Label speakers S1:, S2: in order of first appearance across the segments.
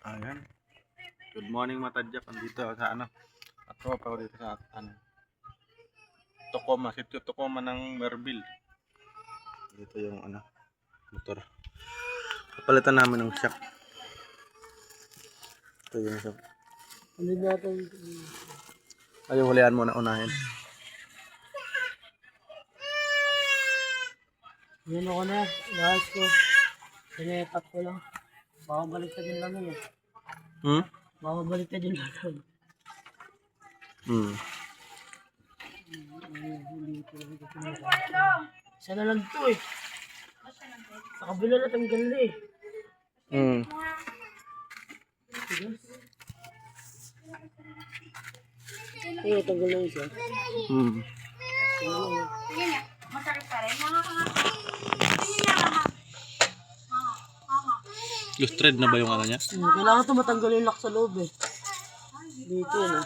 S1: Ayan. Good morning mga tadyak. Andito ako sa ano. Tropa ako dito sa ano. Tacoma. Sitio Tacoma ng Merville. Dito yung ano. Motor. Kapalitan namin ng shock. Ito yung shock.
S2: Ano natin?
S1: Ay, hulihan mo na unahin.
S2: Yan ako na. Lahat ko. Sinetat ko lang. Baka balik ka din lang yun eh. Baka balik ka din lang yun. Isa na lang to eh. Sa kabila na tanggal na eh. Eh, tanggal na isa.
S1: Lustred na ba yung ano niya?
S2: Kailangan ito matanggal yung lock sa loob eh. Dito yun eh.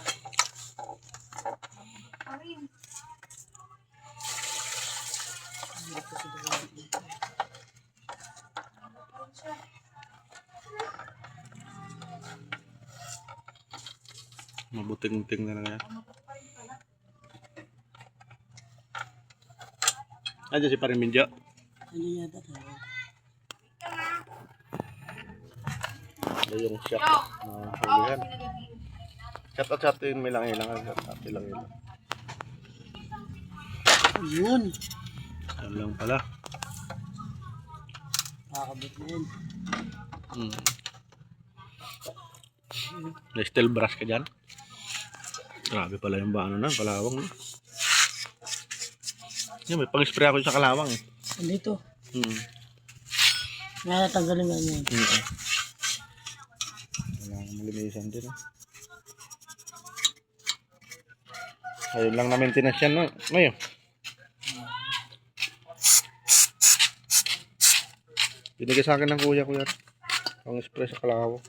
S1: Mabuting-ting na lang yan. Ayan si Paring Minjo.
S2: Ano yata tayo?
S1: Ito yung shock na hulihan. Shout out sa atin may lang ilang. Shout out ilang ilang.
S2: Ayun.
S1: Ayan lang pala.
S2: Nakakabit na yun.
S1: May steel brush ka dyan. Grabe pala yung bano na, kalawang. Yan, may pang-spray ako sa kalawang eh.
S2: Andito. May natanggalin nga niya.
S1: Kailangan malinisan din. Ayun lang na maintenance yan, no? Ngayon. Binigay sa akin ng kuya ko yan. Pang-spray sa kalawang.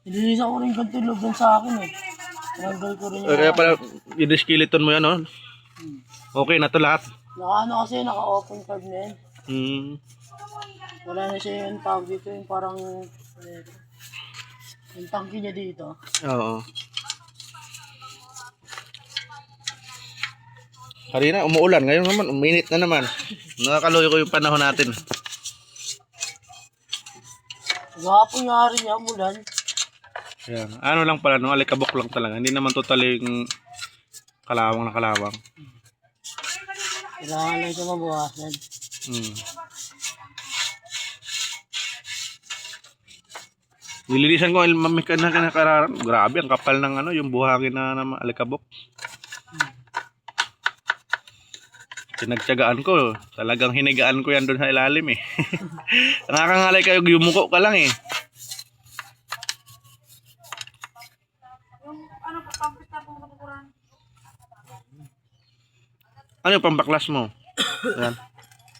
S2: Nililisan ko rin ganito yung loob sa akin eh. Tinanggal ko rin yung...
S1: Kaya pala, i-skeleton mo yan, no? Okay na to lahat.
S2: Naka-ano kasi, naka-open card na yan. Wala na siya yung tawag dito, yung parang... yung tangki niya dito.
S1: Oo. Kanina, umuulan. Ngayon naman, uminit na naman. Nakakaluyo ko yung panahon natin.
S2: Gapong nga rin niya, umulan.
S1: Ayan. Ano lang pala, no? Alikabok lang talaga. Hindi naman totally yung kalawang na kalawang.
S2: Kailangan lang siya mabawasan.
S1: Nililisan ko, mamika na kinakararan. Grabe, ang kapal ng ano, yung buhangin na alikabok. Pinagtyagaan ko. Talagang hinigaan ko yan doon sa ilalim eh. Nakakangalay kayo, yumuko ka lang eh. Ano yung pambaklas mo? Ayan.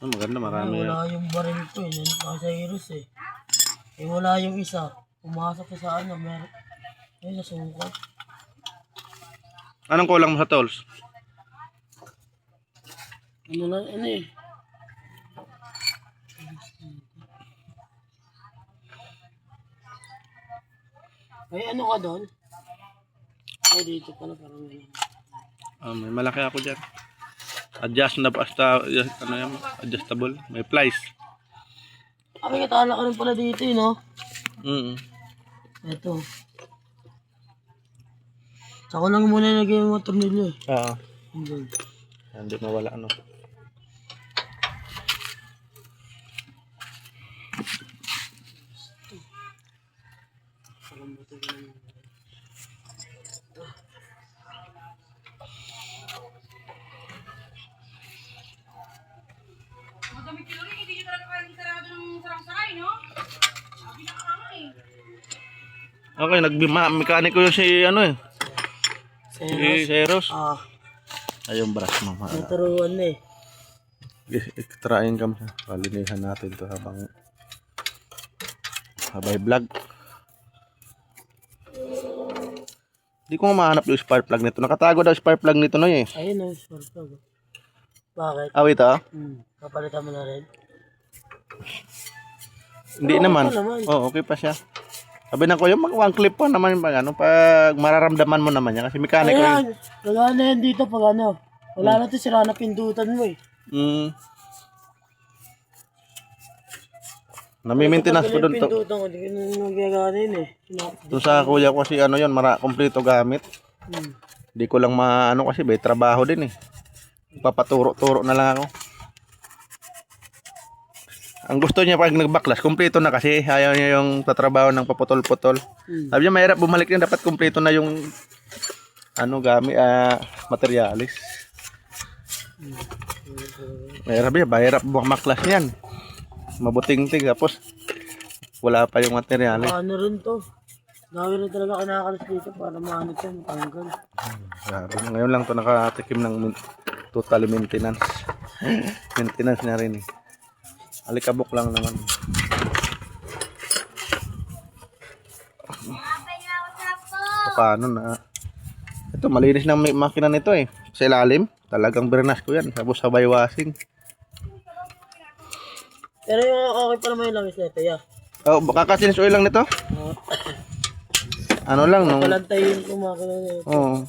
S1: Oh, maganda, marami.
S2: Wala yung baril ko eh. Nasa Heroes eh. Eh wala yung isa. Pumasok ko sa ano. Meron. Ay, nasukat.
S1: Anong kulang mo sa tools?
S2: Ano lang, ano eh. Ay, ano ka doon? Ay, dito pala parang ganyan.
S1: May malaki ako dyan. Adjust na basta, ano yan, adjustable. May plies.
S2: May katala ka rin pala dito eh, no? Ito. Saka lang muna naging yung motor nila eh.
S1: Oo.
S2: Hindi.
S1: Hindi mawala ano. Okay, nagmekaniko yung si ano eh. Si Seros. Ayun brush mo.
S2: Naturuan na eh.
S1: Extrain ka mo. Palinihan natin to habang vlog. Hindi ko mahanap yung spark plug nito. Nakatago daw spark plug nito no eh.
S2: Ayun o, spark plug. Bakit?
S1: Wait ah.
S2: Kapalitan mo na rin.
S1: Hindi
S2: Okay
S1: naman.
S2: pa naman.
S1: Oh, okay pa siya. Sabi ng kuya, one clip pa naman pag ano, pag mararamdaman mo naman yan kasi mekaniko yun.
S2: Ayan, wala na yan dito pag ano. Wala na to, sira na pindutan mo eh.
S1: Nami-maintenance ko doon to.
S2: Pindutan ko, di ko na nagyagana yun eh.
S1: Doon sa kuya ko kasi ano yun, kompleto gamit. Hindi ko lang maano kasi may trabaho din eh. Papaturo-turo na lang ako. Ang gusto niya pag nagbaklas, kompleto na kasi ayaw niya yung tatrabaho ng paputol-putol. Sabi niya mahirap bumalik niya, dapat kompleto na yung ano gamit, materialis. Mahirap bumaklas niyan. Mabuting-ting tapos wala pa yung materialis.
S2: Ano rin to. Dami rin talaga kinakalas dito para maano ito, matanggal.
S1: Sabi niya, ngayon lang to nakatikim ng total maintenance. Maintenance niya rin eh. Alikabok lang naman. Paano na? Ito malinis ng makina nito eh. Sa ilalim, talagang bernas ko yan. Tapos sabay washing.
S2: Pero yung okay pa naman yung langis nito, yeah.
S1: Oh, kakasinis oil lang nito? Ano lang nung
S2: Palantayin ko makina nito.
S1: Oo.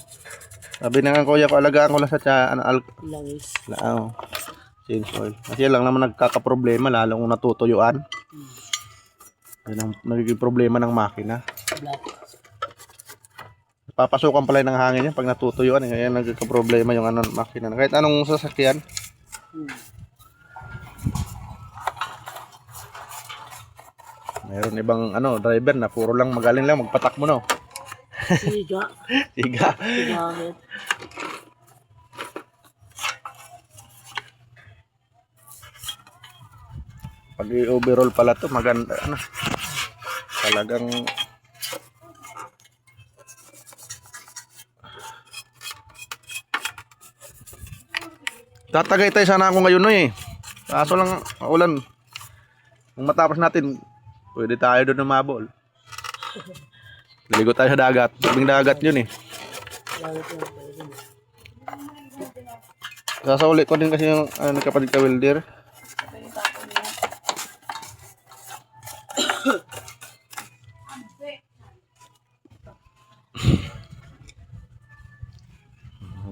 S1: Sabi na nga kuya ko, alagaan ko lang sa
S2: Langis.
S1: change oil. Kasi yan lang naman nagkakaproblema lalo kung natutuyuan. Yan ang nagiging problema ng makina.
S2: Black.
S1: Papasukan pala ng hangin yan pag natutuyuan. Kaya nagkakaproblema yung makina. Kahit anong sasakyan. Mayroon ibang driver na puro lang magaling lang magpatak mo no.
S2: Siga.
S1: Siga.
S2: Sigamit.
S1: Pag i-overall pala to maganda talagang tatagay sana ako ngayon eh. Kaso lang ulan. Kung matapos natin pwede tayo doon umabol. Ligo tayo sa dagat. Sabing dagat yun eh. Sasauli ko din kasi yung kapatid ka welder.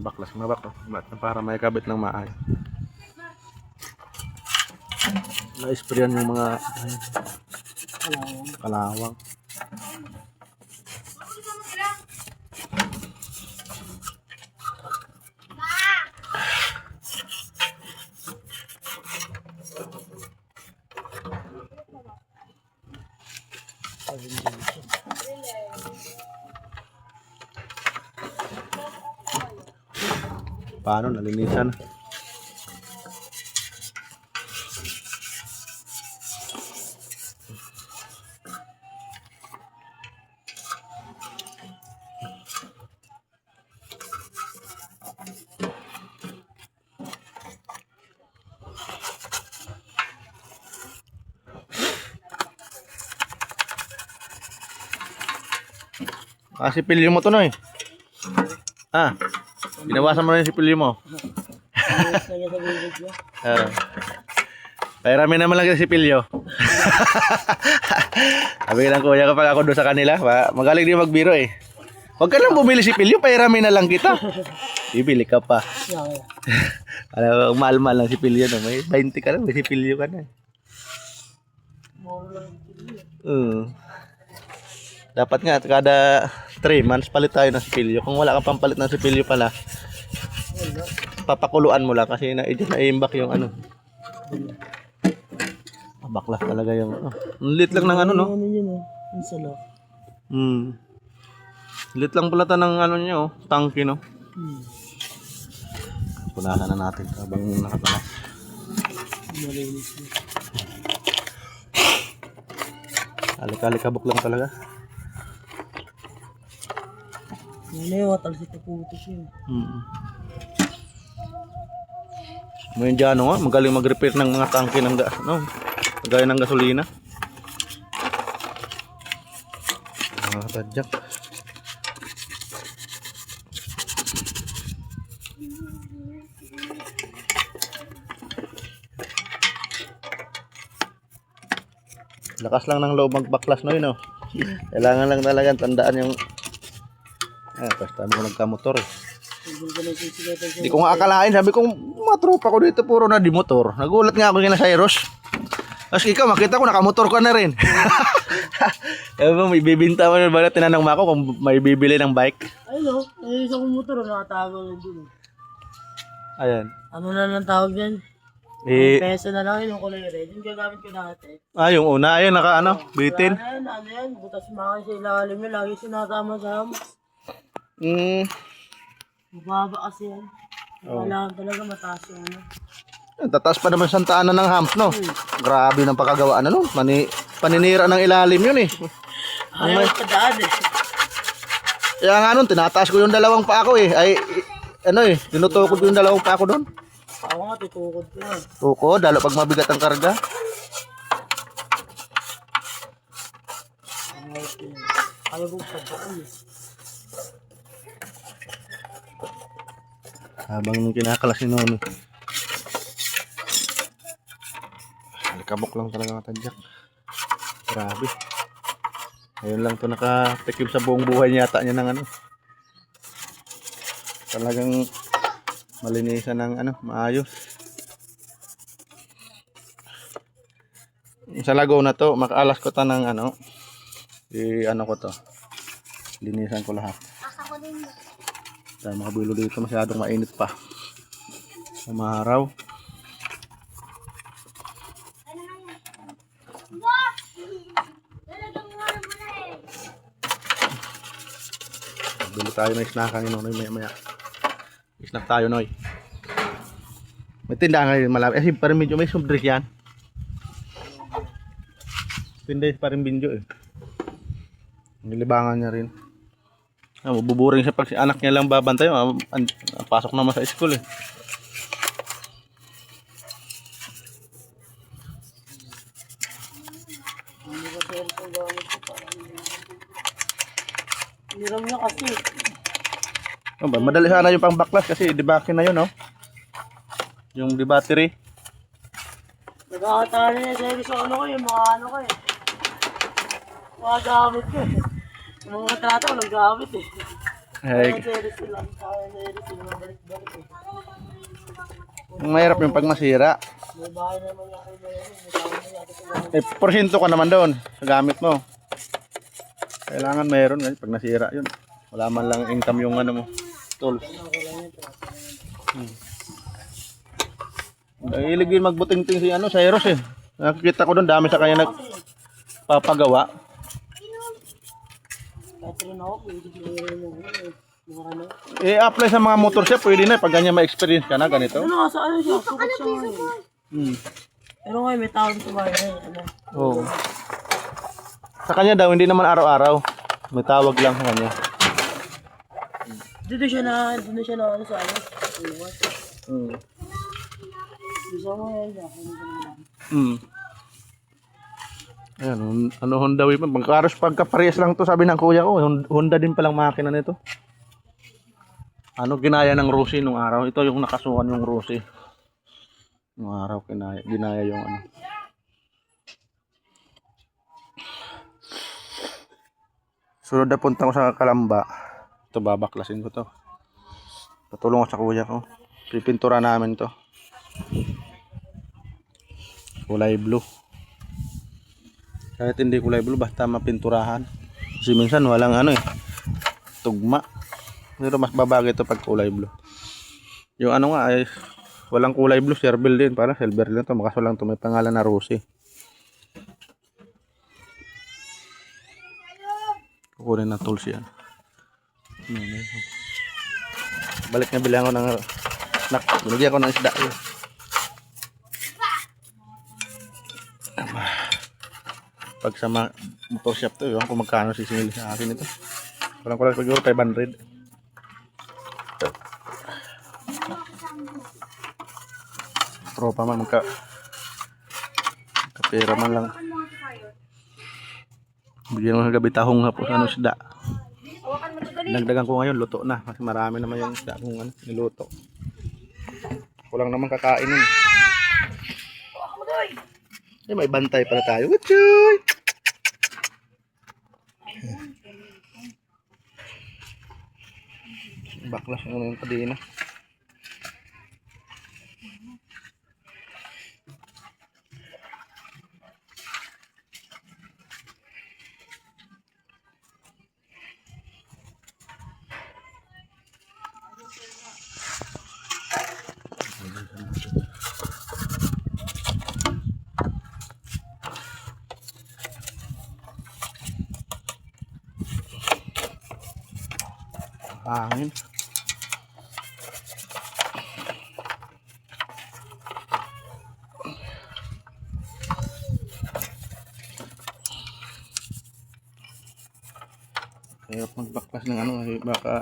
S1: Mabaklas. Para may kabit ng maayos. Na-sprayan yung mga kalawang. Paano nalinisan? Sipilyo mo to no eh. Binawasan mo na yung sipilyo mo. Pairami naman lang yung sipilyo. Sabi lang kuya kapag ako doon sa kanila, magaling din magbiro eh. Huwag ka lang bumili sipilyo, pairami na lang kita. Bibili ka pa. Alam, mahal-mahal lang sipilyo no. May 20 ka lang, may sipilyo ka na. Dapat nga kada 3 months palit tayo ng sipilyo. Kung wala ka pang palit ng sipilyo pala, papakuluan mo lang kasi naiimbak yung baklas talaga yung lit lang ng no.
S2: Ano yun yung salak.
S1: Lit lang pala ng nyo, tangke no. Punasan na natin habang nakatalas.
S2: Malinis na.
S1: Alik-alikabok lang talaga.
S2: Ano yung talsik na putos yun.
S1: Ngayon dyan nga, magaling mag-repair ng mga tangke ng gaya ng gasolina. Tadyak. Lakas lang ng loob magbaklas no yun, oh. Kailangan lang talaga tandaan yung first time ko nagka-motor eh. Hindi ko nga akalain, sabi ko matropa ko dito puro na di motor. Nagulat nga ako kina Cyrus. Tapos ikaw makita ko nakamotor ka na rin. Sabi mo may bibinta mo na ba, tinanong mo ako kung may bibili ng bike.
S2: Ayun o, yung isang motor nakatago lang dun.
S1: Ayan.
S2: Ano na lang tawag dyan? Peso na lang yun yung kulay red. Yung gagamit ko dati.
S1: Yung una, ayun naka bitin.
S2: Ano yan, butas mga sa ilalim yun, lagi sinasama-sama. Mababa kasi yan. Kailangan talaga mataas yung ano.
S1: Tataas pa naman Santa Ana ng hams, no? Grabe ng pagkagawaan, ano? Paninira ng ilalim yun eh.
S2: Ayaw pa daan eh.
S1: Kaya nga nun, tinataas ko yung dalawang pa ako eh. Tinutukod ko yung dalawang pa ako doon.
S2: Ako nga, tutukod ko nga.
S1: Tukod, lalo pag mabigat ang karga.
S2: Ayaw ko pa doon eh.
S1: Habang kinakalas ni Nono. Alikabok lang talaga matadyak. Grabe. Ayun lang to nakatikim sa buong buhay yata niya ng ano. Talagang malinisan ng ano, maayos. Sa lagaw na to, makaalas ko ta ng ano. Ano ko to. Linisan ko lahat. Dahil makabilo dito masyadong mainit pa. Umaraw. Bilo tayo ng snackan yun, Noy, maya. Snack tayo, Noy. May tindahan ngayon malapit. Parang medyo may subdrink yan. Tinday parang binjo eh. Nilibangan niya rin. Mabuburing siya pag si anak niya lang babantay. Pasok naman sa school eh.
S2: Hiram niya kasi.
S1: Madali sana yung pang baklas kasi debakin na yun, no? Yung di battery.
S2: Nagkakatali niya sa'yo sa ano ko yung mga ano ko eh. Mga gamit ko eh. Yung mga trata ko naggamit eh.
S1: Hey. Ang mahirap yung pag masira.
S2: May bahay naman ako na yun.
S1: Porsyento ka naman doon sa gamit mo. Kailangan mayroon kasi pag nasira yun. Wala man lang income yung ano mo. Tools. Hilig din magbuting-ting si ano, Cyrus eh. Nakikita ko doon dami sa kanya nagpapagawa. Apply sa mga motor siya, pwede na pag ganyan ma-experience ka na ganito.
S2: Ano sa ano siya? Sukat siya ngayon. Pero ngayon may tawag sa bahay na ano.
S1: Oo. Sa kanya daw, hindi naman araw-araw. May tawag lang sa kanya.
S2: Dito siya na ano sa ano. Bisa mo yan siya.
S1: Ayan, ano Honda Wave. Magkaros pagka-parehas lang to sabi ng kuya ko. Honda din palang makina nito. Ano ginaya ng Rusi nung araw. Ito yung nakasukan yung Rusi. Nung araw ginaya yung ano. Sunod na punta ko sa Kalamba. Ito babaklasin ko to. Patulong ko sa kuya ko. Pipintura namin to. Kulay blue. Kahit hindi kulay blue basta mapinturahan. Kasi minsan walang ano eh. Tugma. Pero mas babagay ito pag kulay blue. Yung ano nga ay walang kulay blue, silver din. Parang silver din ito. Makaso lang ito may pangalan na Rosie. Kukunin na tools yan. Balik na bilang ko ng snack. Binigyan ko ng isda yun. Pag sa motor shop to, yun kung magkano sisingil sa akin ito. Kulang siguro 500. Tropa man kapera man lang. Bigyan mo ng gabi tahong hapos ano isda. Nagdagan ko ngayon, luto na. Kasi marami naman yung isda kung ano, niluto. Kulang naman kakainin. May bantay pala tayo. What's Baklas yung kadena. Angin. Kaya magbaklas ng ano kasi baka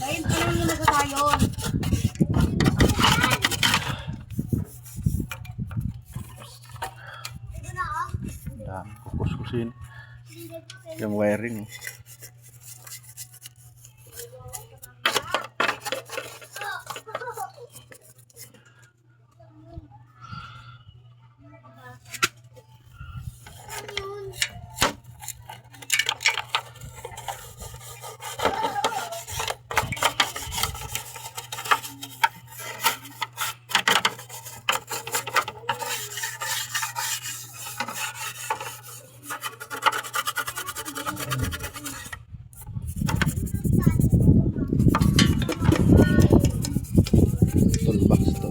S2: Ayun, parang yung nagkakayon.
S1: dami kukuskusin yung wiring. Toolbox to.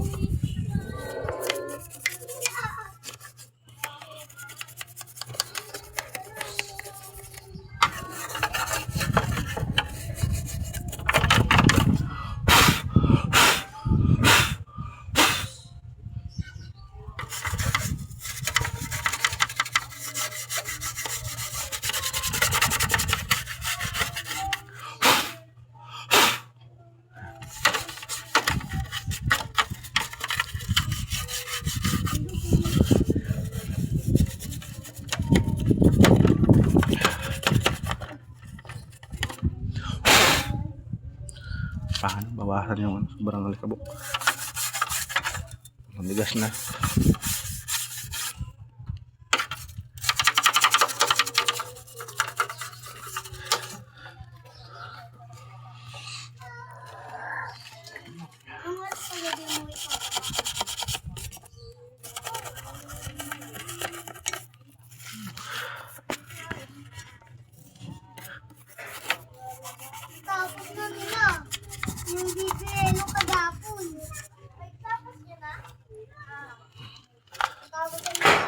S1: Paano bawasan yung sobrang alikabok. Mamigas na.
S2: Tapos na nila. Yung bibelo kagapon. Ay, tapos yun na? Tapos na nila.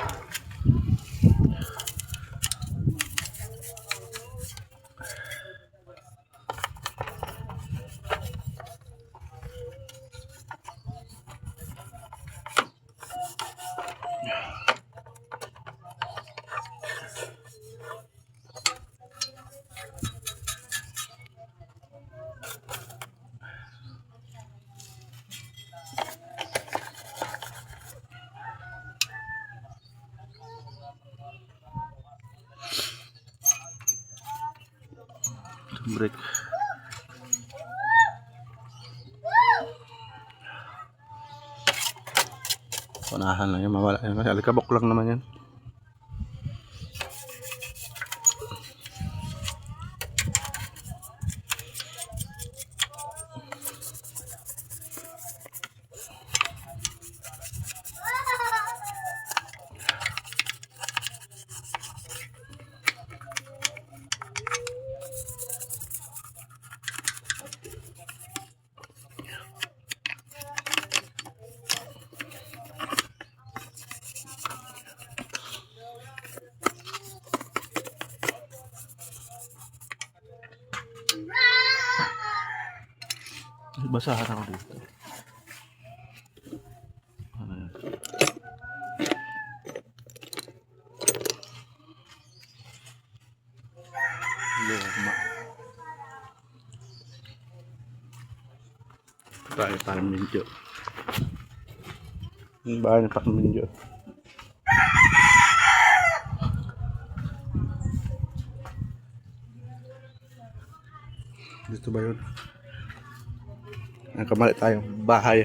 S1: Break. Punahan lang yan, mawala yan kasi alikabok lang naman yan. Basahan ako dito. Ano yan? Luma. Tayo parang medyo. Yung bahay na parang medyo. Dito ba yun? Nakamali tayo. Bahay.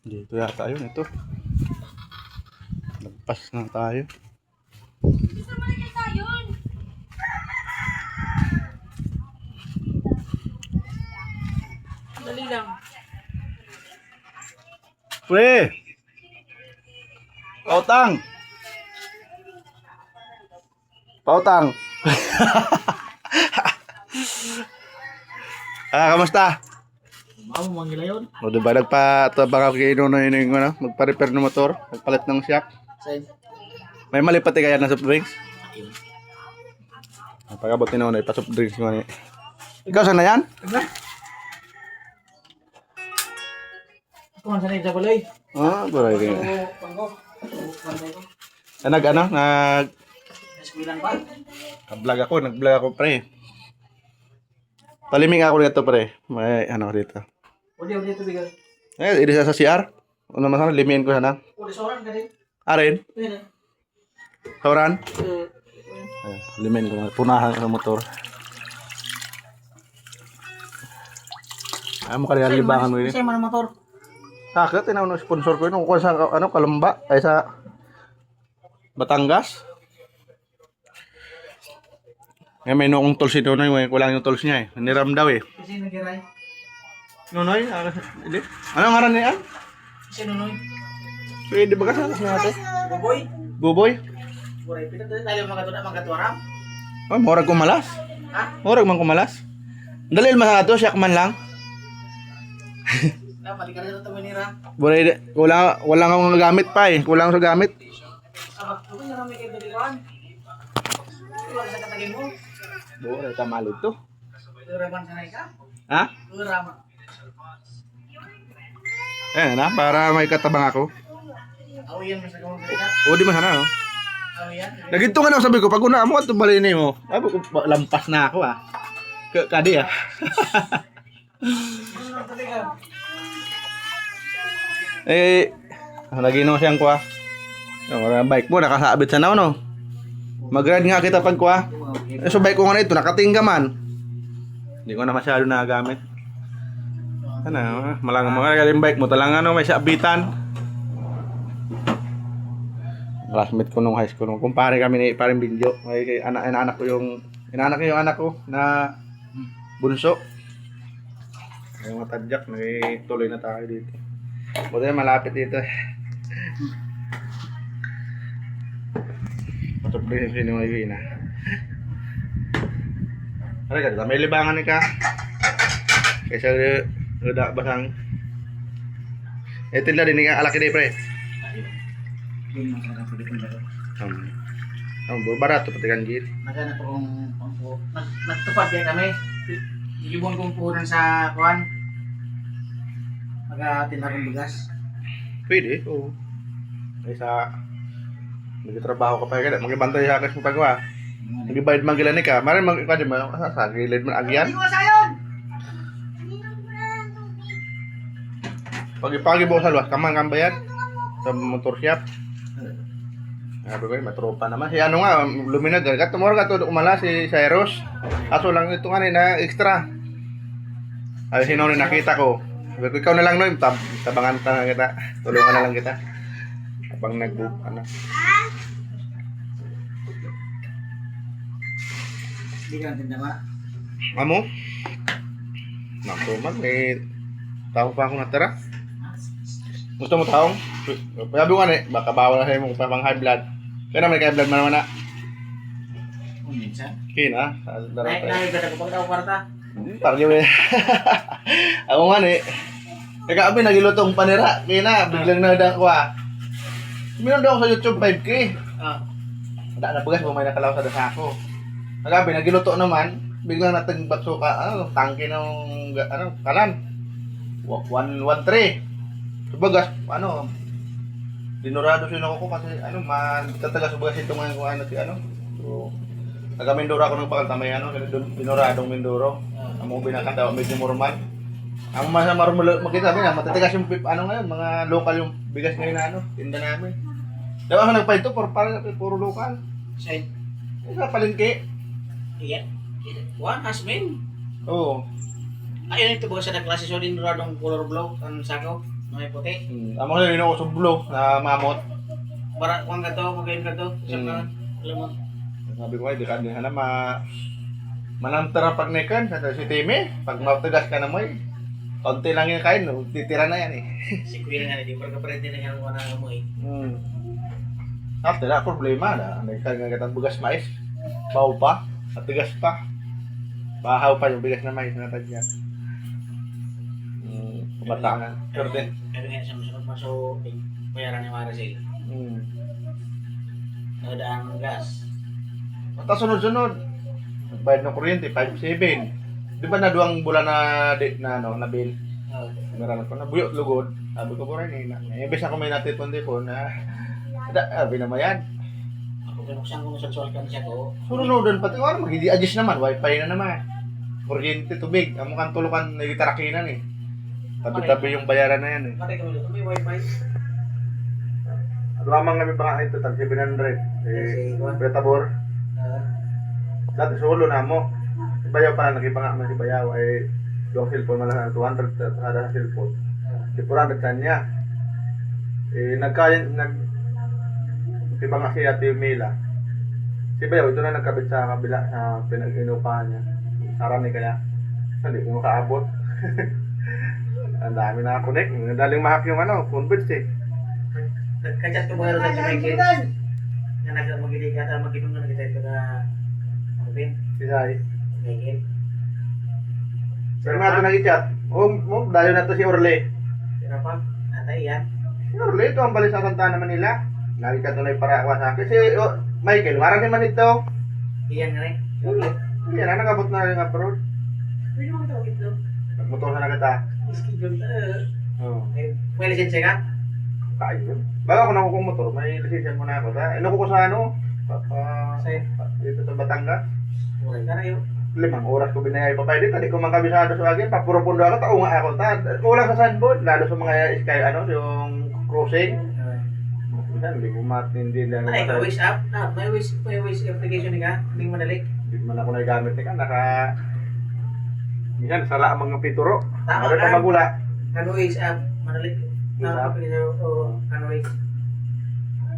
S1: Dito yata yun. Ito. Lagpas na tayo.
S2: Dali lang.
S1: Pre! Pautang! Pautang! Kamusta?
S2: Mamo, manggila yun.
S1: O diba nagpatabang ako kay Inonoy yung ano, magpa-repair ng motor, nagpalit ng shock.
S2: Saan?
S1: May mali pati kaya na soft drinks. Pagkabot ni Nonoy, pa-soft drinks mo ni. Ikaw saan na yan?
S2: Diba? Ako man sanay sa baloy.
S1: Ah, buray kayo.
S2: Panggo. Panggo. Eskuilan pa.
S1: Nag-vlog ako pre. Paliming ako dito pre. May ano dito.
S2: Uli ito bigal.
S1: Ini sa CR. Ano man sana limiin ko sana.
S2: Uli soran ka din.
S1: Arin,
S2: Pwede.
S1: sauran. Ayun, limiin ko na. Punahan ko ng motor. Ay mo kaya libangan mo ini.
S2: Kasi man motor.
S1: Sakit ina no sponsor ko yun. Kung sa ano Kalamba ay sa Batangas. Ngayon may noong tools ito na yung kulang yung tools niya eh. Niram daw eh.
S2: Kasi nagiray.
S1: Nonoy, hindi. Anong ngaran niya?
S2: Kasi nunoy.
S1: Pwede ba kasi natin?
S2: Boboy.
S1: Buboy.
S2: Buray. Pinag tayo magkaturam.
S1: Oh, morag kumalas.
S2: Ha?
S1: Morag man kumalas. Dalil masato, siyak man lang.
S2: Balik ka rin ito manira.
S1: Buray, wala akong gamit pa eh. Kulang sa gamit.
S2: Ito na may kayo dalikan. Wala sa katagin mo.
S1: Buray, tamalo to.
S2: Uraman sanay ka.
S1: Ha?
S2: Urama.
S1: Na, para may katabang ako.
S2: Awiyan mo sa kamang ka.
S1: O, di masana oh.
S2: Awiyan.
S1: Nagito nga na sabi ko, pag una mo, ito balini mo. Sabi ko, lampas na ako ah. Kadi ah. Nagino siyang kuha. Yung bike mo, nakasabit sa no. Mag-ride nga kita pag kuha. So bike ko nga na ito, nakatingga man. Hindi ko na masyado nagagamit. Ano, malang mga yung bike mo, talang ano, may sabitan. Classmate ko nung high school. Kumpare kami ni paring Binjo. May anak ko yung anak ko na bunso. Ay mga tadyak, tuloy na tayo dito. Buti malapit dito eh. Pasok din yung sinuwi na. Ano ka, may libangan ni ka. Kaysa rada basang. Ito na din nga alaki din pre. Barato pati kanjit.
S2: Magana po kung nagtupad kaya kami. Ibon kong punan sa kuhan. Magatinda kong bigas.
S1: Pwede, oo. Kaysa nagtrabaho ka pa kaya magibantay sa akin sa paggawa. Nagibayad man gila ni ka. Maraming magkakadi mo sa gilid man agyan. Pagi-pagi mo sa luwas, kamang kambayan sa motor shop. Sabi ko, matropa naman. Si ano nga, luminag. Katumor ka to, umala si Cyrus. Kaso lang ito nga na extra. Ay, sino na nakita ko. Sabi ko, ikaw na lang no, tabangan ta kita. Tulungan na lang kita. Habang ano.
S2: Hindi ka natin dama.
S1: Amo? Naku man, may tao pa ako natara. Gusto mo taong? Sabi ko nga baka bawal na sa'yo mo pang high blood. Kaya naman high blood man naman na.
S2: Minsan.
S1: Kina,
S2: Naik ka ko pag daw kwarta.
S1: parang yun eh. Ako nga Kaya kami nagilutong panira. Kina, biglang nadang ko Minom daw ako sa YouTube 5K. Wala na bugas, may nakalaw sa dasa ko. Nagabi, nagiluto naman. Biglang natagbat suka, tangke ng kalan. 113. Subagas, dinurado siya ko kasi, matatagas subagas ito ngayon kung So, taga-Mindoro ako ng pakaltamay, dinoradong Mindoro. Ang mga binakanda, medyo mormal. Ang makita namin, matatagas yung ngayon, mga local yung bigas ngayon tinda namin. Diba ako nagpaito, puro local.
S2: Side.
S1: Sa palengke.
S2: Iya. One has been.
S1: Oo.
S2: Ayun ito ba sa klase so din radong color blue kan sako may puti.
S1: Amo na rin ako sa blue na mamot.
S2: Para kuang gato, magayon gato. Sa lemon.
S1: Sabi ko ay di ka na manamtara pag nekan sa si Timi, pag matigas ka na mo konti lang yung kain, titira na yan
S2: Si Queen nga di para kapre din nga mo na mo
S1: After that, problema na. Nagkagatang bugas mais. Baw pa. At tigas pa. Bahaw pa yung bigas na mais na tagyan. Kumatangan. Sure din.
S2: Pero nga sa musunod maso bayaran ni Maricel. Nagdaan gas.
S1: At sunod-sunod. Nagbayad ng kuryente, 5-7. Di ba na duwang bulan na bill? Meron ko na buyot lugod. Sabi ko po rin Imbes na kung may natipon-tipon sabi naman yan.
S2: Ako kinuksan ko sa kan siya ko.
S1: Sununodan pati mag-i-adjust naman. Wi-Fi na naman. Kuryente, tubig. Ang mukhang tulukan na itarakinan Tabi-tabi yung bayaran na yan
S2: Pati kami dito may wifi.
S1: Lamang kami baka ito, tag 700. Betabor. Dati solo na mo. Si Bayaw pala, nakipanga man si Bayaw. Yung cellphone man lang 200 kada cellphone. Si 400 kanya. Nakipanga si Ate Mila. Si Bayaw, ito na nagkabit sa kabila sa pinag-inupahan niya. Sarami kaya. Hindi ko makaabot. Ang dami na connect. Daling mahak yung converts
S2: Kajat ko ba sa Michael? Nga nag-magili ka ta maginom na kita ito na Alvin.
S1: Bisay.
S2: Michael.
S1: Pero nga ito nag-chat. Dayo na to si Orle.
S2: Sino pa? Atay yan.
S1: Si Orle, ito ang balik sa Santana, Manila. Lagi ka tunay para sa akin. Si Michael, marang naman ito.
S2: Iyan nga rin.
S1: Yan, nakabot na rin abroad.
S2: Pwede mo kita ito.
S1: Nagmotor sa nagata.
S2: Schedule ta.
S1: Oo.
S2: May lisensya ka?
S1: Kayo. Bago ako nakuha kong motor, may lisensya mo na ako. Inuko ko sa dito sa Batangas.
S2: Mura ka na yun.
S1: 5 oras ko binayay pa pa dito. Hindi ko man kabisado sa akin. Pag puro-pundo ako, tao nga ako. Kulang sa sandboard. Lalo sa mga sky, yung cruising. Hindi ko matindi lang.
S2: Ay, ka wish app? May wish application ka? Hindi madali.
S1: Hindi man ako nagamit ka. Minsan, sala ang mga pituro.
S2: Tama
S1: Ano
S2: ka.
S1: pa magula?
S2: Wish app. Madali.
S1: Wish app?
S2: Wish.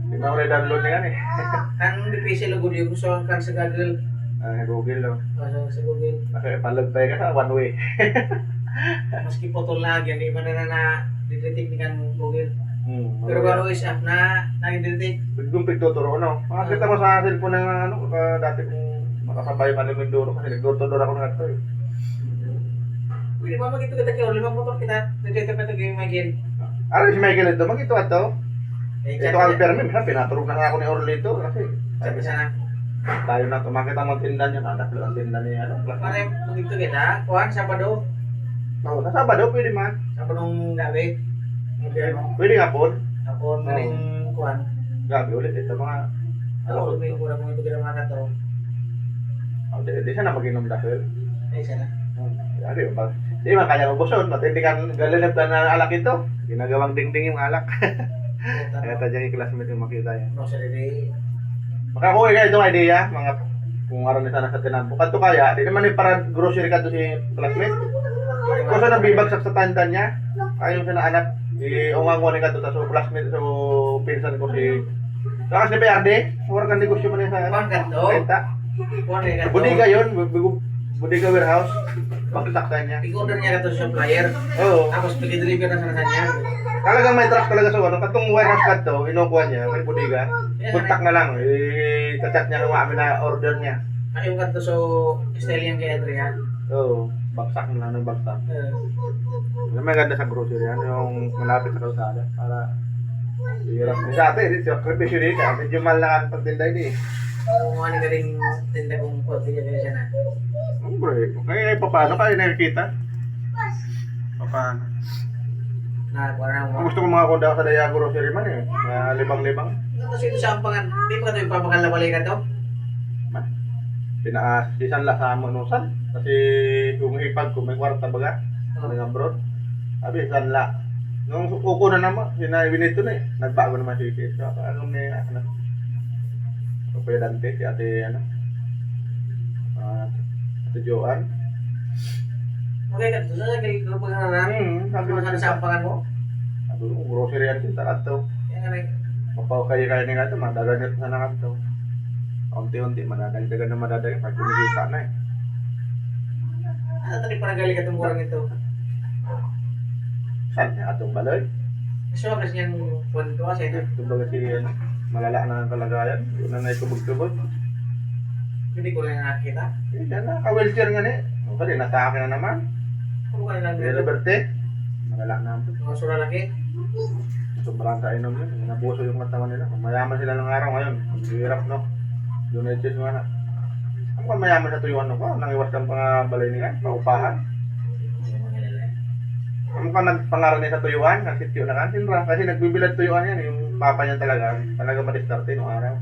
S1: Hindi mo ako na-download na yan
S2: Kan dipisi lo gud yung gusto kan sa Google.
S1: Google
S2: Sa Google.
S1: Nakipalagpay ka sa one way.
S2: Maski photo lang yan, di man na didetect ni kan Google. Pero kalau wish app na nag-detect.
S1: Pigdumpig tuturo, Makakita mo sa cellphone ng dati kong makasabay pa ni Mindoro kasi nag-door-to-door ako ng ato
S2: Pwede ba magito kita kaya 5 motor kita. Nagdetect pa ito yung Michael.
S1: Si Michael ito, magito ato. Ito ang permi, minsan pinaturog na nga ako ni Orlito kasi
S2: Sabi sana.
S1: tayo na tumakita mo tinda niya, nadaklo ang tinda niya.
S2: Pare magito kita, kuhan Sabado.
S1: Sa Sabado pwede man.
S2: Sabadong gabi.
S1: Pwede nga po.
S2: Tapon galing kuhan.
S1: Gabi ulit ito mga
S2: Ako may kurang mo ito kita mga kato.
S1: Di sana mag-inom dahil.
S2: Ay sana.
S1: Di man kaya ubuson, matindi kan galinap ka na alak ito. Ginagawang dingding yung alak. Kaya tadyang yung classmate yung makita yan.
S2: No, sa dede.
S1: Makakuha kayo itong idea, mga kung araw ni sana sa tinampo. Kanto kaya, di naman yung para grocery ka to si classmate. Kung saan nabibagsak sa tanda niya, ayaw siya na anak. Ungang-ungang ka to, so classmate, so pinsan ko si... Saka si PRD, huwag kang negosyo mo na sa
S2: Kuhan kanto.
S1: renta.
S2: Kuhan kanto.
S1: Budiga yun, Budiga warehouse. Bagsak sa kanya.
S2: I-order niya ito sa supplier.
S1: Oo.
S2: Tapos pag-deliver na sa kanya.
S1: Talagang may truck talaga sa ano. Katong warehouse card to, inukuha niya, may bodega. Kontak na lang. Chat niya kung amin na order niya.
S2: Ay, yung kanto so, style yan kay Adrian.
S1: Oo. Bagsak na lang ng bagsak. Yung may ganda sa grocery yan, yung malapit sa kalsada. Para hirap. Dati, yung kribisyo dito, medyo mahal na ang pagtinda hindi.
S2: Kung ano ka rin tinda kong kote niya kaya siya na.
S1: Siyempre, kaya paano kayo nakikita? Paano?
S2: Nakakuha na
S1: Ang
S2: mo.
S1: gusto ko mga kunda sa Daya grocery man eh. Mga libang-libang.
S2: Tapos ito sa ampangan, di ba ito yung papakal na balikan to?
S1: Pinaasisan la sa manusan. Kasi kung ipag ko, may kwarta baga. Ng abroad. Sabi, isan la. Nung uko na naman, sinaiwin ito na eh. Nagbago naman si Ike. So, anong may, ano, Kuya Dante, si ate, ano, ate Joan.
S2: Okay ka, doon sa kay pagkakaroon.
S1: Sabi
S2: Ano sa ampangan mo?
S1: Sabi ko, grocery yan sin takat to.
S2: Yan nga rin.
S1: Mapawakay ni nga ito, madaganit na nakat to. Unti-unti, madadagdagan na madadagdagan. Pag kumikita na eh.
S2: Ano tali pa nagali ka itong kurang ito?
S1: Saan niya atong baloy?
S2: Gusto ko kasi niyang phone to kasi ito.
S1: Ito ba kasi ano, malala na ang kalagayan. Yun na naitubog-tubog.
S2: Hindi ko lang nakakita.
S1: Eh, yan na, ka-wheelchair nga ni. O pwede, nasa akin na naman.
S2: Kung ka lang
S1: May Roberte. Malala na ang
S2: mga sura laki.
S1: sobrang kainom yun. Nabuso yung katawan nila. Mayaman sila ng araw ngayon. Ang hirap, no? United nga na. Ang kung mayaman sa tuyuan ko, nangiwas kang balay nila, paupahan. Ang kung nagpangaral niya sa tuyuan, nagsityo na kan, sinra. Kasi nagbibilad tuyuan yan, yung papa niya talaga madistarte nung araw.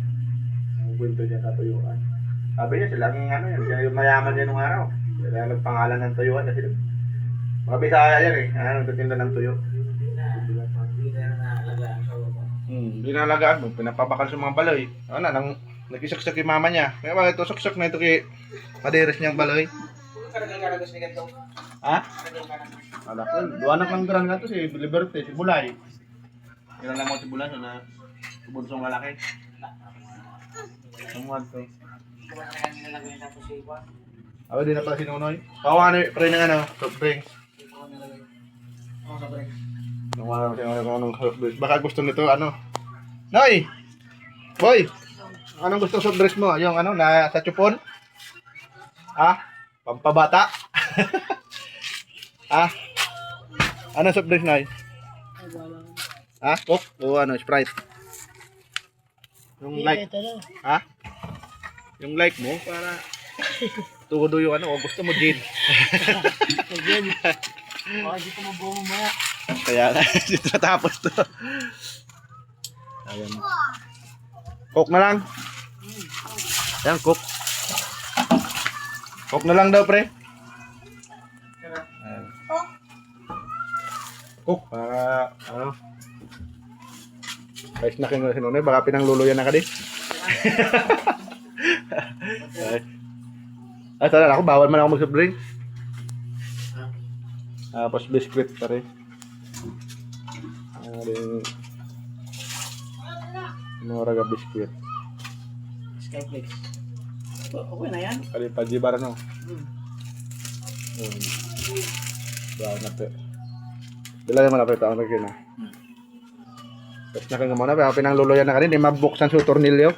S1: Ang kwento niya sa tuyuan. Sabi niya, sila ang ano yan, siya yung mayaman niya nung araw. Sila nagpangalan ng tuyuan kasi mga Bisaya yan eh, nagtitinda ng tuyo. Binalagaan mo, pinapabakal sa mga baloy. Ano, nag-isaksak yung mama niya. Kaya bakit ito, saksak na ito kay kaderes niyang baloy.
S2: Karagal-karagas ni ganito.
S1: Ha? Alak ko, duwanak lang gran nga to si Liberty, si Bulay. Kailan lang mo si Bulay, so na bunsong lalaki. Ang mga to.
S2: Kumakain nila lang yung tapos si Juan.
S1: Ako din na pala sinunoy. Kawa ano, pre ng ano, soft drinks.
S2: Oo, sa break.
S1: Nung mga anong soft drinks. Baka gusto nito, ano. Noy! Boy! Anong gusto soft drinks mo? Yung ano, na sa chupon? Ha? Pampabata? Ha? Ano soft drinks, Noy? Ha? Coke? O ano, Sprite? Yung like,
S2: Ito na.
S1: ha? Yung like mo, para tudo yung ano, o gusto mo gin.
S2: Again. Baka di ko mabuo mamaya.
S1: Kaya dito natapos to. Ayan. Coke na lang. Ayan, Coke. Coke na lang daw, pre. Ayan. Coke, para ano. Guys, nakin mo si Nonoy, baka pinangluluyan na ka din. Ay, tala ako, bawal man ako mag-soft drink. Tapos biscuit pa rin. Mura ka biscuit.
S2: Skyflex. Okay na yan.
S1: Kali pa di bara no. Bawa na pe. Bila naman na pe taon na kina. Tapos na kang muna pa pinangluluyan na kanina, di mabuksan sa tornilyo.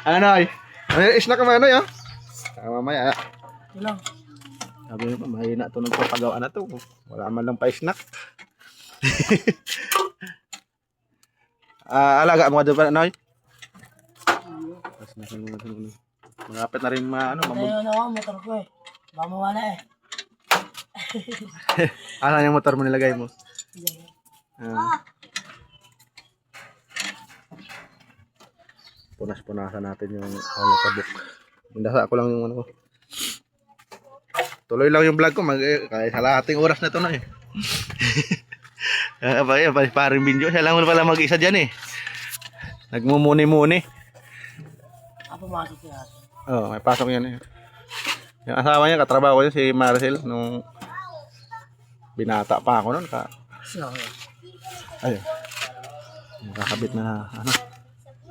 S1: Ano ay? Ano isna ka man ano ya? Mamaya.
S2: Ito lang.
S1: Sabi niyo pa, mahina ito ng papagawaan na ito. Wala man lang pa-snack. Alaga mo ka doon pa, Noy? Malapit na rin ano,
S2: Tayo na ako, motor ko eh. Baka mawala eh.
S1: Asan yung motor mo nilagay mo? Punas-punasan natin yung kabuk. Indasa ko lang yung ano ko. Tuloy lang yung vlog ko, kahit halahating oras na ito na eh. Paring Binjo, siya lang pala mag-isa dyan eh. Nagmumuni-muni.
S2: Pumasok yan.
S1: Oo, may pasok yan eh. Yung asawa niya, katrabaho ko yun, si Marcel, nung binata pa ako nun.
S2: Sorry.
S1: Ayun. Nakakabit na ano.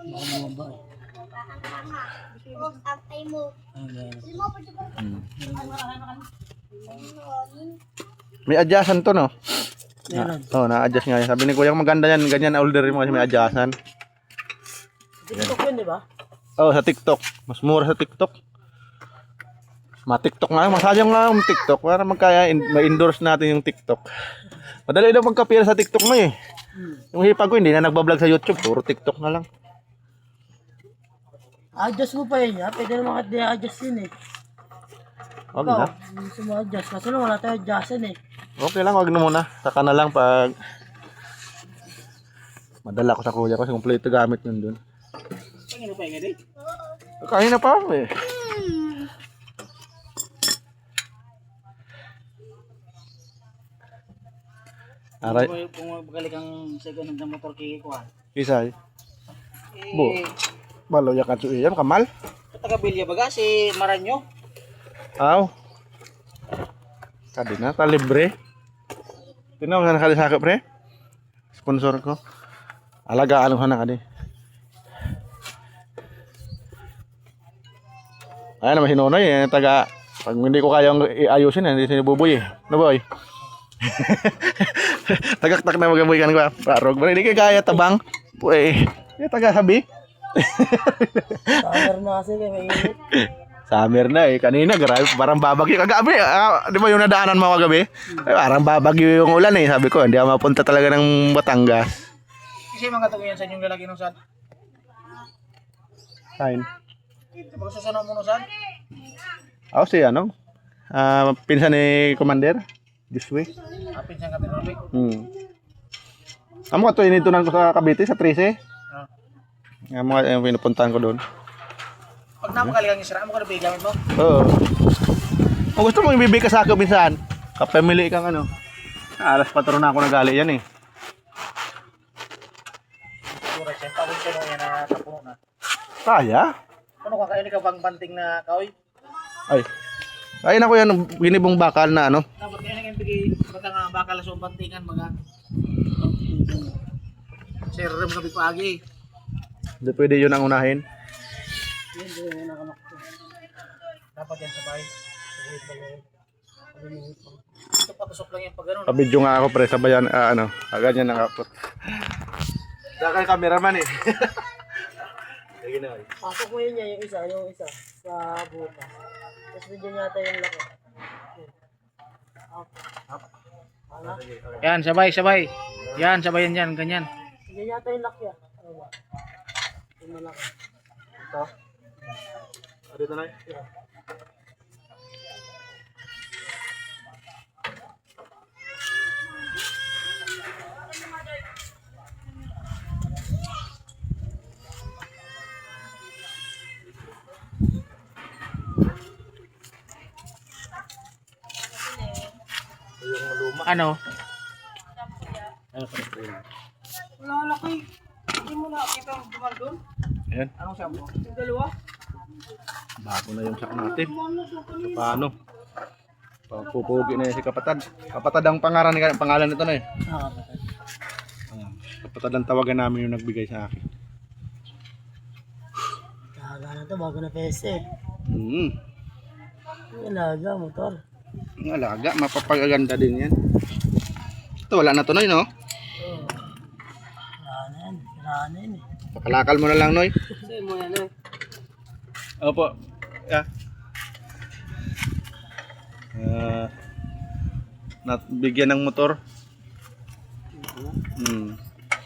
S2: Baka mababa eh.
S1: Hmm. May adjustan to, no?
S2: Meron.
S1: Oo, na-adjust nga yan. Sabi ni Kuya, maganda yan. Ganyan order mo kasi may adjustan.
S2: TikTok yun, di ba?
S1: Oo, sa TikTok. Mas mura sa TikTok. Ma-TikTok nga. Masayang nga yung TikTok. Para magkaya, ma-endorse natin yung TikTok. Madali daw magkapira sa TikTok mo eh. Yung hipag ko, hindi na nagbablog sa YouTube. Puro TikTok na lang.
S2: Adjust mo pa yun, ha? Pwede naman kahit di-adjust yun, eh.
S1: Wag
S2: Ikaw,
S1: na.
S2: gusto mo adjust. Kasi lang wala tayo adjustan, eh.
S1: Okay lang, wag na muna. Saka na lang pag madala ko sa kuya kasi kumpleto gamit yun dun.
S2: Pangino pa yung edit?
S1: Kain na pa eh. Aray,
S2: Kung magbalik ang second hand na motor kikikuha.
S1: isay. Bo. Balo ya katsu iyan kamal.
S2: Taga-Bilya baga si Maranyo.
S1: Aw. Kadi na ta libre. Tinaw na kali sakop pre. Sponsor ko. Alagaan ko na kadi. Ay naman hinonoy eh taga pag hindi ko kayang iayusin hindi sinibuboy eh. No boy. Tagaktak na magabuy kan ko. Parog, hindi ka kaya tabang. Puy. Ya taga sabi.
S2: Summer na kasi kaya may init.
S1: Summer na eh. Kanina, grabe, parang babagyo. Kagabi, di ba yung nadaanan mo kagabi? Ay, parang babagyo yung ulan eh. Sabi ko, hindi ako mapunta talaga ng Batangas.
S2: Kasi mga tago yan sa inyong lalaki nung saan?
S1: Kain.
S2: Pag susunod mo nung saan?
S1: Ako si ano? Pinsan ni Commander. This way.
S2: Apin siyang katinrobi.
S1: Amo ka to, initunan ko sa Cavite, sa 13.
S2: Ah.
S1: Amo ka yung pinupuntahan ko doon.
S2: Pag napakali kang isra, mo ka na gamit mo?
S1: Oo. Kung gusto mo ibibigay ka sa akin minsan, kapamili kang ano. Alas patron na ako nagali yan eh.
S2: Sura siya, pagod siya nung yan na tapuno na.
S1: Kaya?
S2: Ano ka kayo ka bang banting na kaoy?
S1: Ay. Ay na ko yan, ginibong bakal na ano.
S2: Dapat kayo naging bigay, bata nga bakal sa bantingan mga. Sir, ram gabi pagi.
S1: Hindi pwede yun ang unahin.
S2: Yan, nakamak ko. Dapat yan sabay. Ito patusok lang yan pag ganun.
S1: Pabidyo nga ako pre, sabayan, ano, ganyan nakapot. Dakay cameraman eh. Lagi na
S2: Pasok mo yun niya, yung isa sa butas. Tapos medyo yata yung laki. Ano?
S3: Yan, sabay. Yan, sabayan yan, ganyan.
S2: Medyo yata yung laki ah. Ano ba? Yung malaki.
S1: Ito. Dito na.
S3: Ano?
S2: Wala laki. Hindi mo nakakita ang dumal doon.
S1: Ayan,
S2: Anong shampoo? Yung dalawa?
S1: bago na yung sak natin. So, paano? Pupugi na yun si Kapatad. Kapatad ang pangalan nito na eh. Ayan. Kapatad ang tawagan namin yung nagbigay sa akin.
S2: Taga na to, bago na pese. Yung alaga, motor.
S1: Ang alaga, mapapagaganda din yan. Ito, wala na to, Noy, no?
S2: Wala na yan eh.
S1: Pakalakal mo na lang, Noy.
S2: Sa'yo mo yan eh.
S1: Opo. Yeah. Bigyan ng motor.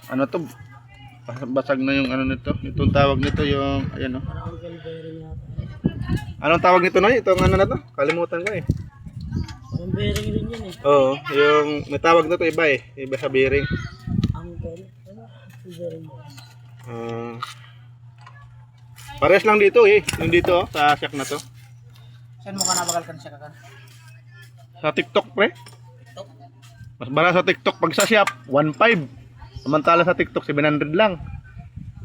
S1: Ano to? Basag na yung ano nito. Itong tawag nito yung, ayan o.
S2: Parang uncle bearing yata.
S1: Anong tawag nito, Noy? Itong ano na to? Kalimutan ko eh.
S2: Parang bearing rin yun eh.
S1: Oo, yung may tawag na to iba eh. Iba sa bearing.
S2: Uncle. Ano? Uncle bearing mo.
S1: Pares lang dito eh. Yung dito sa shack na to.
S2: Saan mo ka nabagalkan siya kakan?
S1: Sa TikTok pre. Mas bara sa TikTok pag sa shop 1.5. Samantala sa TikTok 700 lang.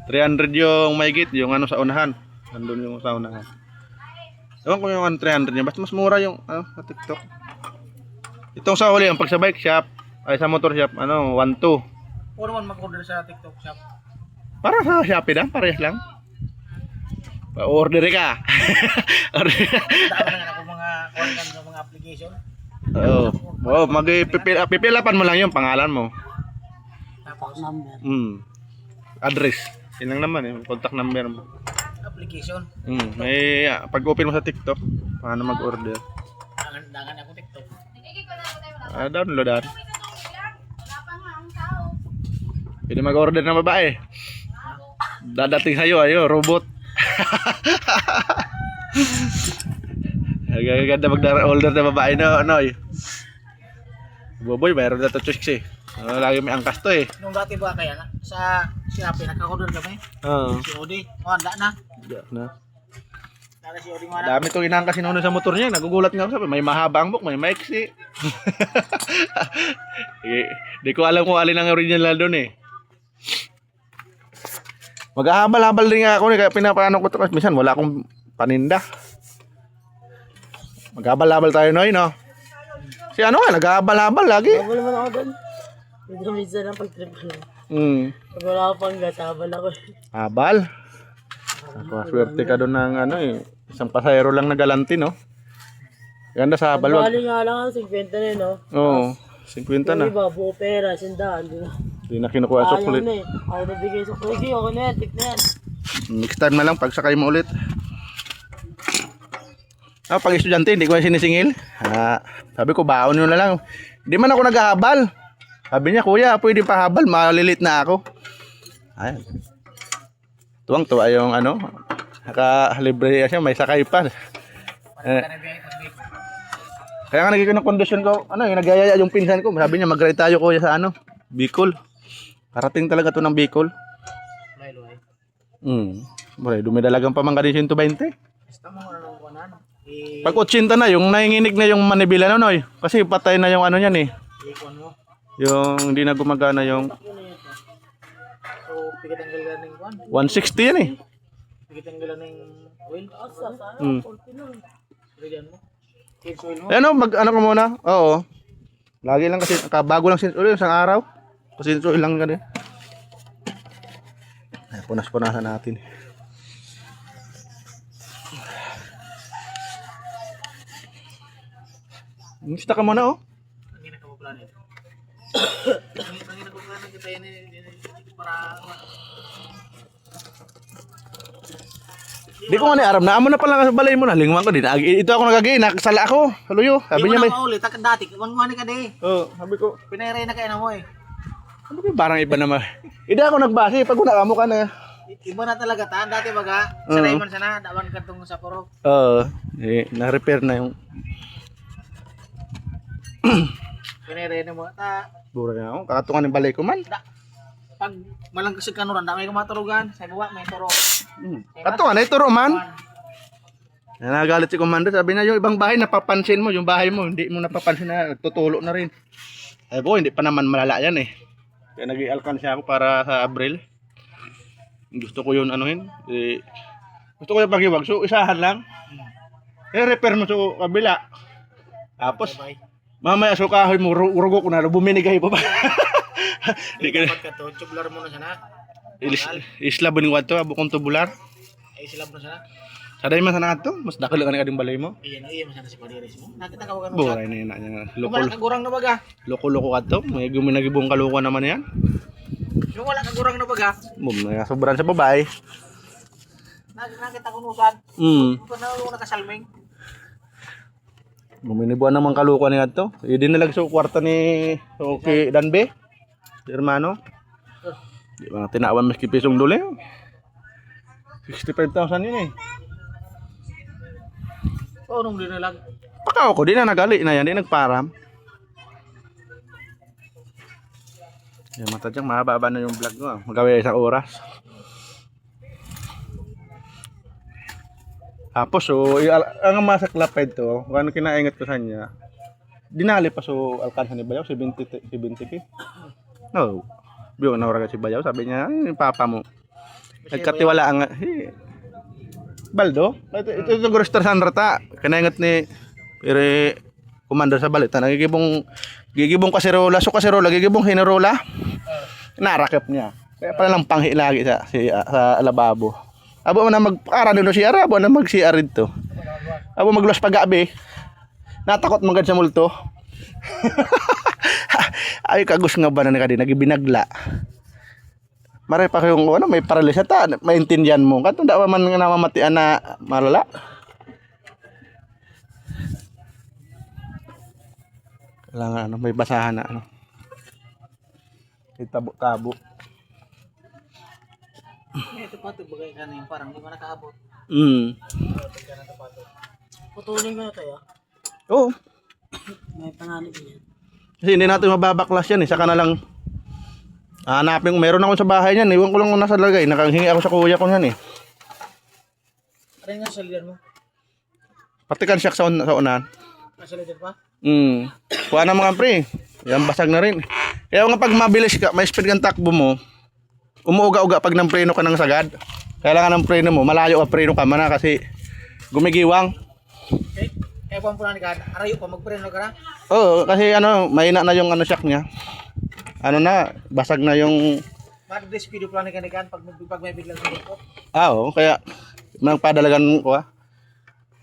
S1: 300 yung mahigit yung ano sa unahan. Nandun yung sa unahan. Ewan ko yung 300 niya. Basta mas mura yung sa TikTok. Itong sa uli, ang pag sa bike shop, ay sa motor shop, 1.2.
S2: Puro man mag-order sa TikTok shop.
S1: Para sa Shopee lang, parehas lang. Pa-order ka. Order.
S3: Dami na ako mga content sa mga application.
S1: Oo. Oh, pipilapan mo lang yung pangalan mo.
S2: Contact number.
S1: Address. Yun lang naman yung contact number mo.
S3: Application.
S1: May pag-open mo sa TikTok, paano mag-order?
S3: Dangan ako TikTok.
S1: Downloadan. Pwede mag-order ng babae. Dadating sa'yo, robot. Ganda mag-order ng babae, no? Boboy, mayroon na to chicks eh. Lagi may angkas to eh.
S3: Nung dati ba kaya na? Sa Shopee, nagka-order kami.
S1: Oo.
S3: Si Odi. Handa na.
S1: Na.
S3: Tara si Odi mana.
S1: Dami itong inangkas sinuno sa motor niya. Nagugulat nga ako. May mahabang book, may maiksi. Di ko alam kung alin ang original doon eh. Maghahabal-habal din nga ako eh. Kaya pinapaano ko ito. Minsan wala akong paninda. Maghabal-habal tayo Noy, no? Si ano nga, naghahabal-habal lagi.
S2: Habal naman ako doon. Medyo minsan lang pag-trip ko lang. Pag wala ako pang gas, habal ako.
S1: Habal? Swerte ka doon ng ano eh. Isang pasahero lang na galanti, no? Ganda sa habal.
S2: Bali nga lang, 50 na yun, no?
S1: Oo, 50 na.
S2: Yung iba, buo pera, sindaan.
S1: Hindi na kinukuha sa
S2: Ayaw
S1: kulit.
S2: na eh. Ayaw na bigay sa kulit. Sige, okay na yan, tik na yan.
S1: Next time na lang pag sakay mo ulit. Pag estudyante, hindi ko na sinisingil. Sabi ko, baon nyo na lang. Hindi man ako naghahabal. Sabi niya, kuya, pwede pa habal, malilit na ako. Ayan. Tuwang-tuwa yung ano, naka-libre siya, may sakay pa. Kaya nga nagiging ng kondisyon ko, ano, yung nagyayaya yung pinsan ko. Sabi niya, mag-ride tayo kuya sa ano, Bicol. Parating talaga to ng Bicol. Bure, dumidalagang pamangka din 120.
S3: Basta mo ano ko na.
S1: Pag 80 na, yung nanginginig na yung manibila na, Noy. Kasi patay na yung ano niyan eh.
S3: Ikon mo.
S1: Yung hindi na gumagana yung
S3: So, pigitanggal ng kwan.
S1: 160 yan eh.
S3: Pigitanggal ng oil. Bigyan mo. Change oil mo.
S1: Ano, ano ko muna? Oo. Lagi lang kasi, bago lang sinso isang araw. Kasi sinso lang ganun. Ay, punas-punasan natin. Musta ka muna oh.
S3: Hindi na kapaplano ito. Hindi na kapaplano kita yan para...
S1: Di ko nga ni-aram na. Amo na pala sa balay mo na. Lingwan ko din. Ito ako nagagay. Nakasala ako. Haluyo. Sabi niya may...
S3: Hindi mo na maulit. Dati. Wangwani ka di.
S1: Oo. Sabi ko.
S3: Pinairay na kayo na mo eh.
S1: Ano ba parang iba naman. Hindi ako nagbase. Pag unakamo ka na.
S3: Iba na talaga ta. Dati baga. Sanay man sana. Dawan ka itong sa puro.
S1: Oo. Na-repair na yung...
S3: Pinairay na mo. Ta.
S1: Bura na ako. Kakatungan ng balay ko man.
S3: Pag malang kasi kanuran. Dami ko maturugan. Sa ibawa may turo.
S1: Katungan ay turo man. Nagalit si Commander. Sabi na yung ibang bahay napapansin mo. Yung bahay mo hindi mo napapansin na tutulo na rin. Ay po, hindi pa naman malala yan eh. Kaya nag-i-alkansya ako para sa Abril. Gusto ko yun anuhin. Gusto ko yung pagiwag. So isahan lang. I-repair mo sa kabila. Tapos, mamaya sukahoy mo, urugo ko na, buminigay pa ba?
S3: Di ka dapat ka to. Tublar mo na sana.
S1: Islabon ko ito, bukong tubular.
S3: Ay silab na sana.
S1: Saday man sana ito, mas dakil ka ng balay mo.
S3: Iyan masana si Padiris mo. Nakita ka wagan mo.
S1: Buray na yun.
S3: Kung wala ka gurang na baga.
S1: Loko-loko ka ito. May guminagibong kaluko naman yan.
S3: Kung wala ka gurang na baga.
S1: Sobrang sa babae.
S3: Nakita ko nusan. Kung na nakasalming.
S1: Buminibuan naman kaluko niya ito. Idinalag sa kwarta ni Okay Danbe. Hermano. Di ba tinawan maski pisong duli. 65,000 yun eh.
S3: Oo, nung dinalag.
S1: Pakaw ko, di na nagali na yan, di nagparam. Yan, matadyang mahaba na yung vlog ko. Magawin isang oras. Tapos, so, ang masaklap pa ito, kung ano kinaingat ko sa kanya, dinali pa so, alkansa ni Bayaw, 70k. No, biyo na oraga si Bayaw, sabi niya, papa mo. Nagkatiwala ang, Baldo, ito yung Groster Sandra ta, kinaingat ni, pero, commander sa balita, gigibong kaserola, so kaserola, gigibong hinerola, narakip niya. Kaya pala lang panghi lagi sa lababo. Abo man na magpara dito CR, abo na mag-CR dito. Abo magluwas pag-gabi. Natakot man gad sa multo. Ay kagus nga ba na kadi nagibinagla. Maray pa kayong ano, may paralisa ta, maintindihan mo. Kato da man nga namamatian na malala. Kailangan ano, may basahan na ano. Itabo-tabo.
S3: Ito pa ito, bagay ka na yung parang di mo nakaabot.
S2: Putulin ko na tayo.
S1: Oo.
S2: May pangalit niya.
S1: Kasi hindi natin mababaklas yan eh. Saka na lang hanapin ko. Meron ako sa bahay niyan. Iwan ko lang kung nasa lagay. Nakahingi ako sa kuya ko niyan eh.
S3: Ano nga sa lider mo?
S1: Patikan siya sa unahan.
S3: Nasa lider pa?
S1: Kuha na mga pre. Yan basag na rin. Kaya nga pag mabilis ka, may speed kang takbo mo, umuuga-uga pag nang preno ka ng sagad. Kailangan ng preno mo, malayo ka preno ka mana kasi gumigiwang.
S3: Okay. Kaya po ang punan ka, arayo pa, magpreno ka na?
S1: Oo, kasi ano, mahina na yung ano shock niya. Ano na, basag na yung
S3: Mag-disc video punan ka pag may biglang sumukot.
S1: oo, kaya magpadalagan ko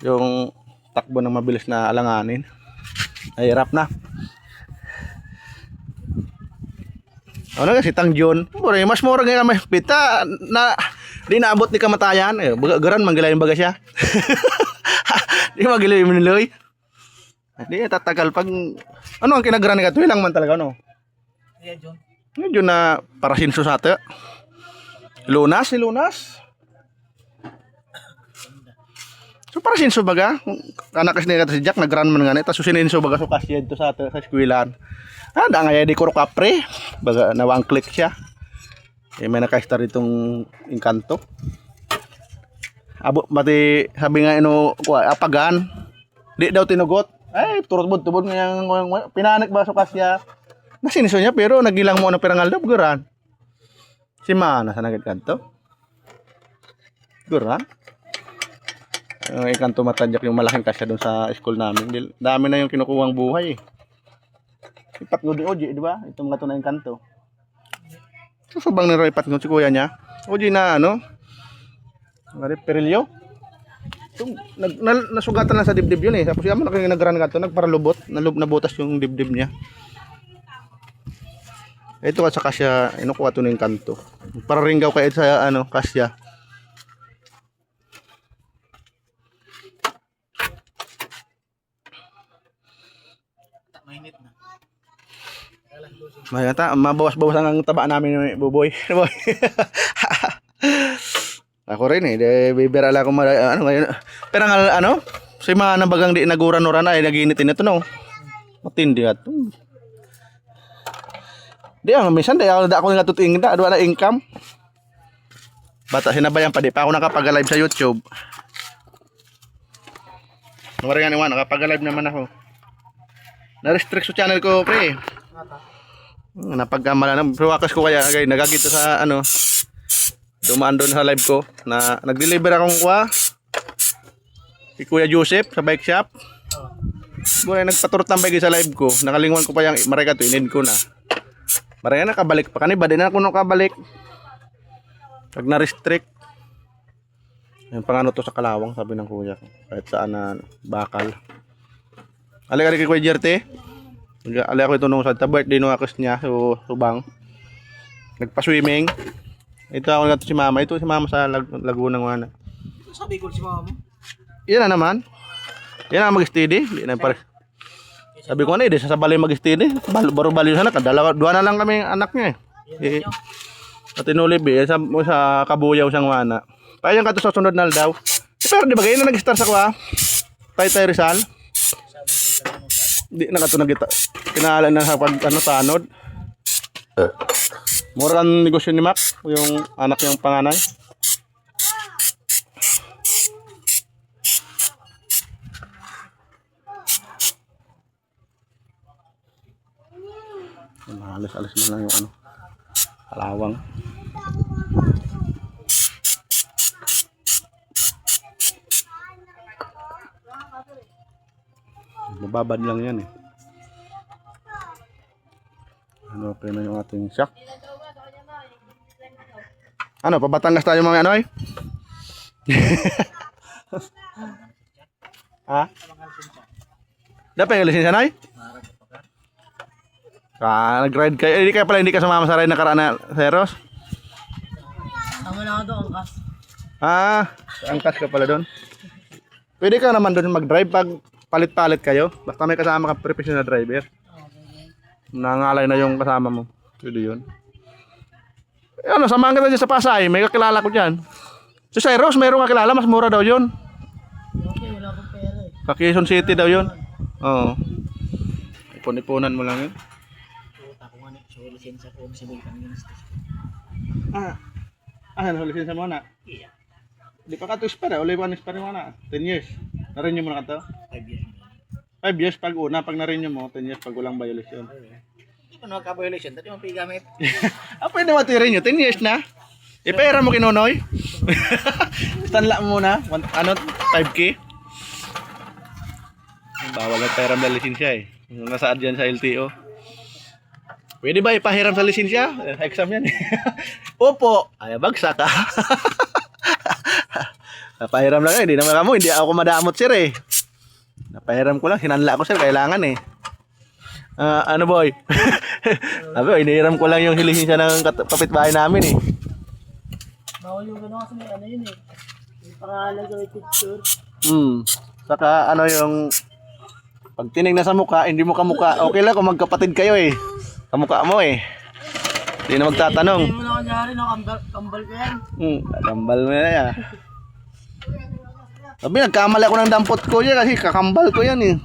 S1: yung takbo ng mabilis na alanganin. Ay, hirap na. Ano kasi Tang John, mas mura nga may pita na di naabot ni kamatayan. Eh, garan manggilayin baga siya. Di magilayin maniloy. Di tatagal pag ano ang kinagaran ni katuwi lang man talaga no.
S3: Ayan, John.
S1: Medyo na para sinso sa ate. Lunas, si Lunas. So para sinso baga, anak kasi ni si Jack nagran man nga ta so sininso baga so kasyed to sa ate sa eskwelahan. Da nga di ko kapre. Baga nawang click siya. Eh may naka-star itong Encanto. Abo mati sabi nga ko apagan. Di daw tinugot. Ay turod-tubod nga pinanik ba so kasya. Nasinso niya pero nagilang mo ano pirangal daw guran. Si mana sa nagkanto. Guran. Yung Encanto matadyak yung malaking kasya doon sa school namin. Dami na yung kinukuhang buhay eh. Ipat ngo di Oji, di ba? Itong gato na Encanto. Susubang ni Roy ipat ngo si kuya niya. Oji na ano? Ngari perilyo. Nasugatan lang sa dibdib yun eh. Tapos yaman ako yung nagran gato, nagparalubot, nabutas yung dibdib niya. Ito at saka siya inukuha to ng Encanto. Para ringgaw kay sa ano, kasya.
S3: Mainit na.
S1: Mayata, mabawas-bawas ang taba namin buboy. Ako rin eh, bibirala ko ano ngayon. Pero nga ano, si mga nabagang di naguran-uran ay naginitin ito no. Matindi ato. Di ang minsan di ako nga tuting da, wala income. Bata sinabayan pa di pa ako nakapag-live sa YouTube. Mara nga naman nakapag-live naman ako. Na-restrict sa channel ko, pre. Napagkamala na. Pero wakas ko kaya, okay, nagagito sa ano, dumaan doon sa live ko na nag-deliver akong si Kuya Joseph sa bike shop. Buhay nagpaturot ng bike sa live ko. Nakalingon ko pa yung marika to, inid ko na. Marika nakabalik pa kanina, di na ako nakabalik. Pag na-restrict. Yung pangano to sa Kalawang, sabi ng kuya ko. Kahit saan na bakal. Alik-alik kay Kuya Jerte. Ali ako ito nung sa birthday nung akos niya, so subang. Nagpa-swimming. Ito ako nga si mama. Ito si mama sa Laguna ng Wana.
S3: Sabi ko si mama mo.
S1: Yan na naman. Yan na mag-steady. Sabi ko na eh, sa balay mag-steady. Baro bali sana. Dua na lang kami anak niya eh. At inulib eh. Sa Kabuyaw siyang Wana. Payang ka to sa sunod na daw. Pero di ba ganyan na nag-start sa kwa? Tay Rizal. Di na kato nagita. Pinahalan na sa pag ano tanod. Mura ang negosyo ni Mac, yung anak niyang panganay. Alis-alis mo lang yung ano, Kalawang. Mababad lang yan eh. Ano, okay na yung ating shock. Ano, pabatangas tayo mga ano eh? Ha? Dapat yung lisensya na nag-ride kayo. Hindi kaya pala hindi ka sumama sa ride na karaan na Seros?
S2: Tama na ako doon, angkas.
S1: Angkas ka pala doon. Pwede ka naman doon mag-drive pag palit-palit kayo. Basta may kasama ka professional driver. Nangalay na yung kasama mo. Pwede yun. Ano, samahan ka dyan sa Pasay. May kakilala ko dyan. Si Cyrus, mayroong kakilala. Mas mura daw yun.
S2: Okay, wala akong pera eh.
S1: Quezon City daw yun. Oo. Ipon-ipunan mo lang yun.
S3: Ako nga so lisensya ko sa Bulkan yun.
S1: Ano, lisensya mo na?
S3: Iya.
S1: Di pa ka to expire. Uli pa expire mo na. 10 years. Na-renew mo na ka to?
S3: 5 years.
S1: 5 years pag una. Pag na-renew mo, 10 years pag walang violation.
S3: Hindi ko nagka-violation. Dati mo pigamit.
S1: Pwede mo ito-renew. 10 years na. Ipera mo kinunoy. Stanla mo muna. Ano? 5K? Bawal na pera ng lisensya eh. Nasaan dyan sa LTO. Pwede ba ipahiram sa lisensya? Exam yan eh. Opo. Ay, bagsak ka. Napahiram lang eh. Hindi naman kamo. Hindi ako madamot sir eh. Napahiram ko lang. Sinanla ko sir. Kailangan eh. Ano boy? Sabi ko, inihiram ko lang yung lisensya ng kapitbahay namin eh.
S2: Bawal yung gano'n kasi may ano yun eh. May pangalan sa may picture.
S1: Saka ano yung pag tinignan sa mukha, hindi mo kamukha. Okay lang kung magkapatid kayo eh. Kamukha mo eh. Hindi na magtatanong.
S2: Hindi mo na kanyari, no? Kambal ko yan.
S1: Kambal mo na yan. Sabi, nagkamali ako ng dampot ko yan kasi kakambal ko yan eh.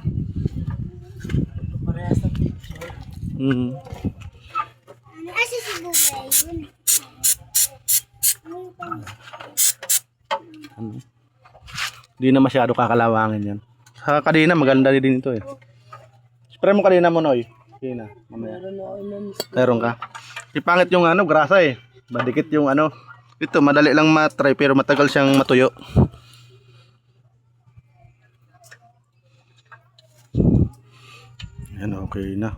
S2: Parehas ng picture.
S4: Kasi si Bubay yun.
S1: Hindi na masyado kakalawangin yan. Sa kadena, maganda din ito eh. Spray mo kadena mo, Noy. Kadena, mamaya.
S2: Meron ako nun.
S1: Meron ka. Ipangit yung ano, grasa eh. Badikit yung ano. Ito, madali lang matry pero matagal siyang matuyo. Yan, okay na.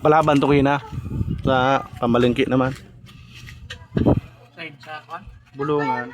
S1: Palaban to kina. Sa pamalingki naman.
S3: Sa kwan?
S1: Bulungan.